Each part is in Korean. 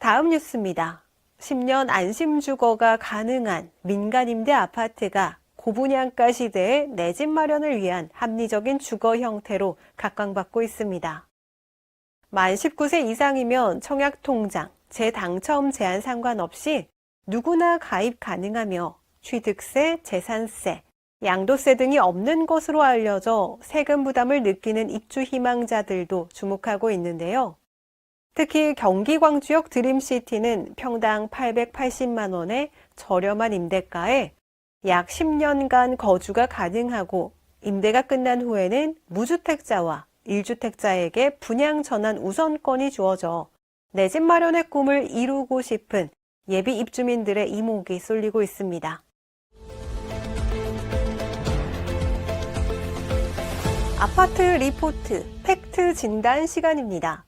다음 뉴스입니다. 10년 안심주거가 가능한 민간임대 아파트가 고분양가 시대에 내 집 마련을 위한 합리적인 주거 형태로 각광받고 있습니다. 만 19세 이상이면 청약통장, 재당첨 제한 상관없이 누구나 가입 가능하며 취득세, 재산세, 양도세 등이 없는 것으로 알려져 세금 부담을 느끼는 입주 희망자들도 주목하고 있는데요. 특히 경기 광주역 드림시티는 평당 880만 원의 저렴한 임대가에 약 10년간 거주가 가능하고 임대가 끝난 후에는 무주택자와 1주택자에게 분양 전환 우선권이 주어져 내 집 마련의 꿈을 이루고 싶은 예비 입주민들의 이목이 쏠리고 있습니다. 아파트 리포트 팩트 진단 시간입니다.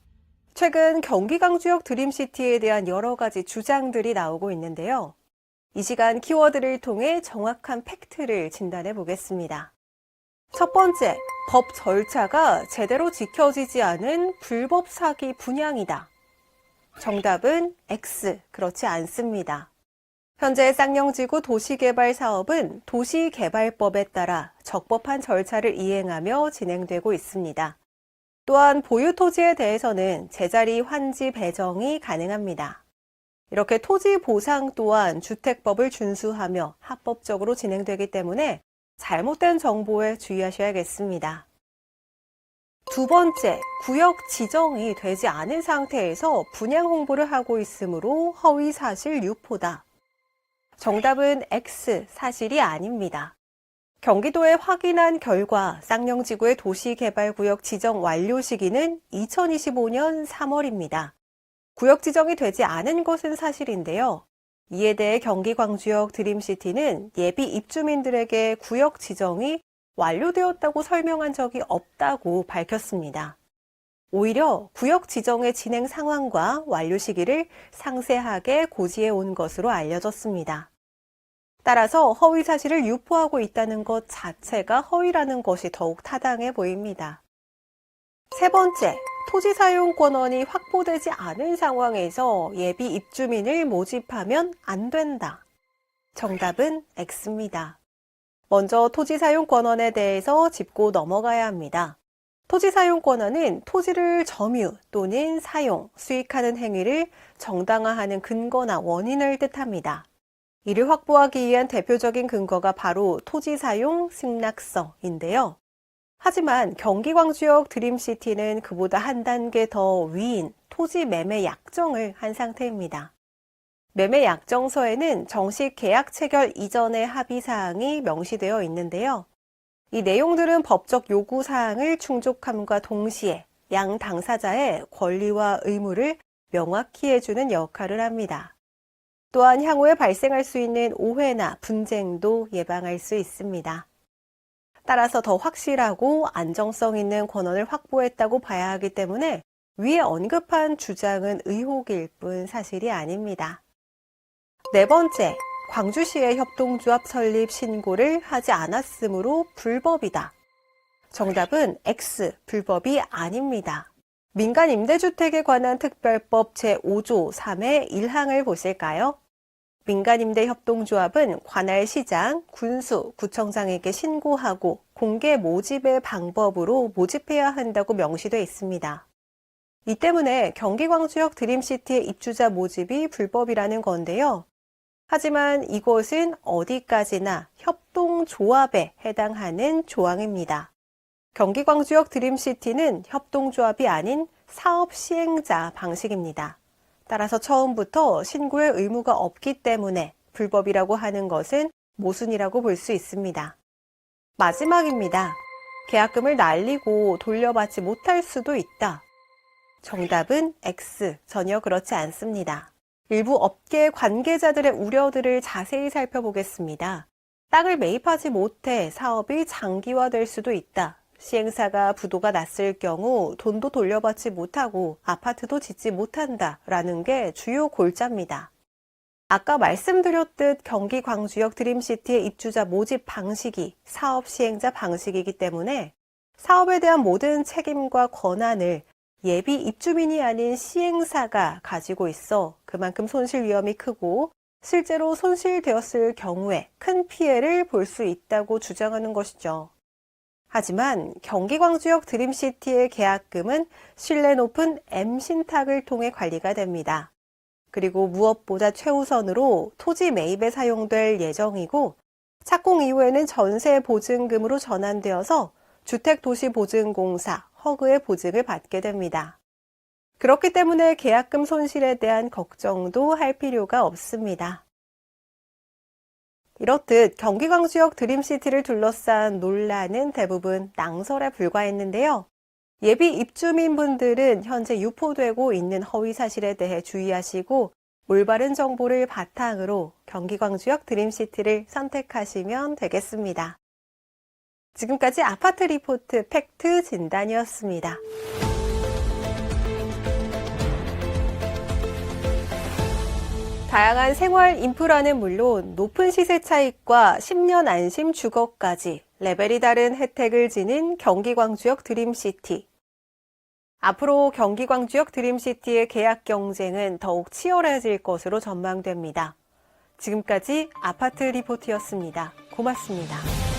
최근 경기 광주역 드림시티에 대한 여러 가지 주장들이 나오고 있는데요. 이 시간 키워드를 통해 정확한 팩트를 진단해 보겠습니다. 첫 번째, 법 절차가 제대로 지켜지지 않은 불법 사기 분양이다. 정답은 X, 그렇지 않습니다. 현재 쌍용지구 도시개발 사업은 도시개발법에 따라 적법한 절차를 이행하며 진행되고 있습니다. 또한 보유 토지에 대해서는 제자리 환지 배정이 가능합니다. 이렇게 토지 보상 또한 주택법을 준수하며 합법적으로 진행되기 때문에 잘못된 정보에 주의하셔야겠습니다. 두 번째, 구역 지정이 되지 않은 상태에서 분양 홍보를 하고 있으므로 허위 사실 유포다. 정답은 X, 사실이 아닙니다. 경기도에 확인한 결과 쌍용지구의 도시개발구역 지정 완료 시기는 2025년 3월입니다. 구역 지정이 되지 않은 것은 사실인데요. 이에 대해 경기 광주역 드림시티는 예비 입주민들에게 구역 지정이 완료되었다고 설명한 적이 없다고 밝혔습니다. 오히려 구역 지정의 진행 상황과 완료 시기를 상세하게 고지해 온 것으로 알려졌습니다. 따라서 허위 사실을 유포하고 있다는 것 자체가 허위라는 것이 더욱 타당해 보입니다. 세 번째, 토지 사용 권한이 확보되지 않은 상황에서 예비 입주민을 모집하면 안 된다. 정답은 X입니다. 먼저 토지 사용 권한에 대해서 짚고 넘어가야 합니다. 토지 사용 권한은 토지를 점유 또는 사용, 수익하는 행위를 정당화하는 근거나 원인을 뜻합니다. 이를 확보하기 위한 대표적인 근거가 바로 토지 사용 승낙서인데요. 하지만 경기 광주역 드림시티는 그보다 한 단계 더 위인 토지 매매 약정을 한 상태입니다. 매매 약정서에는 정식 계약 체결 이전의 합의 사항이 명시되어 있는데요. 이 내용들은 법적 요구 사항을 충족함과 동시에 양 당사자의 권리와 의무를 명확히 해주는 역할을 합니다. 또한 향후에 발생할 수 있는 오해나 분쟁도 예방할 수 있습니다. 따라서 더 확실하고 안정성 있는 권한을 확보했다고 봐야 하기 때문에 위에 언급한 주장은 의혹일 뿐 사실이 아닙니다. 네 번째, 광주시의 협동조합 설립 신고를 하지 않았으므로 불법이다. 정답은 X, 불법이 아닙니다. 민간임대주택에 관한 특별법 제5조 3의 1항을 보실까요? 민간임대협동조합은 관할 시장, 군수, 구청장에게 신고하고 공개 모집의 방법으로 모집해야 한다고 명시되어 있습니다. 이 때문에 경기 광주역 드림시티의 입주자 모집이 불법이라는 건데요. 하지만 이것은 어디까지나 협동조합에 해당하는 조항입니다. 경기 광주역 드림시티는 협동조합이 아닌 사업시행자 방식입니다. 따라서 처음부터 신고의 의무가 없기 때문에 불법이라고 하는 것은 모순이라고 볼 수 있습니다. 마지막입니다. 계약금을 날리고 돌려받지 못할 수도 있다. 정답은 X, 전혀 그렇지 않습니다. 일부 업계 관계자들의 우려들을 자세히 살펴보겠습니다. 땅을 매입하지 못해 사업이 장기화될 수도 있다. 시행사가 부도가 났을 경우 돈도 돌려받지 못하고 아파트도 짓지 못한다라는 게 주요 골자입니다. 아까 말씀드렸듯 경기 광주역 드림시티의 입주자 모집 방식이 사업 시행자 방식이기 때문에 사업에 대한 모든 책임과 권한을 예비 입주민이 아닌 시행사가 가지고 있어 그만큼 손실 위험이 크고 실제로 손실되었을 경우에 큰 피해를 볼 수 있다고 주장하는 것이죠. 하지만 경기광주역 드림시티의 계약금은 신뢰 높은 M신탁을 통해 관리가 됩니다. 그리고 무엇보다 최우선으로 토지 매입에 사용될 예정이고 착공 이후에는 전세 보증금으로 전환되어서 주택도시보증공사 허그의 보증을 받게 됩니다. 그렇기 때문에 계약금 손실에 대한 걱정도 할 필요가 없습니다. 이렇듯 경기광주역 드림시티를 둘러싼 논란은 대부분 낭설에 불과했는데요. 예비 입주민분들은 현재 유포되고 있는 허위 사실에 대해 주의하시고 올바른 정보를 바탕으로 경기광주역 드림시티를 선택하시면 되겠습니다. 지금까지 아파트 리포트 팩트 진단이었습니다. 다양한 생활 인프라는 물론 높은 시세 차익과 10년 안심 주거까지 레벨이 다른 혜택을 지닌 경기광주역 드림시티. 앞으로 경기광주역 드림시티의 계약 경쟁은 더욱 치열해질 것으로 전망됩니다. 지금까지 아파트 리포트였습니다. 고맙습니다.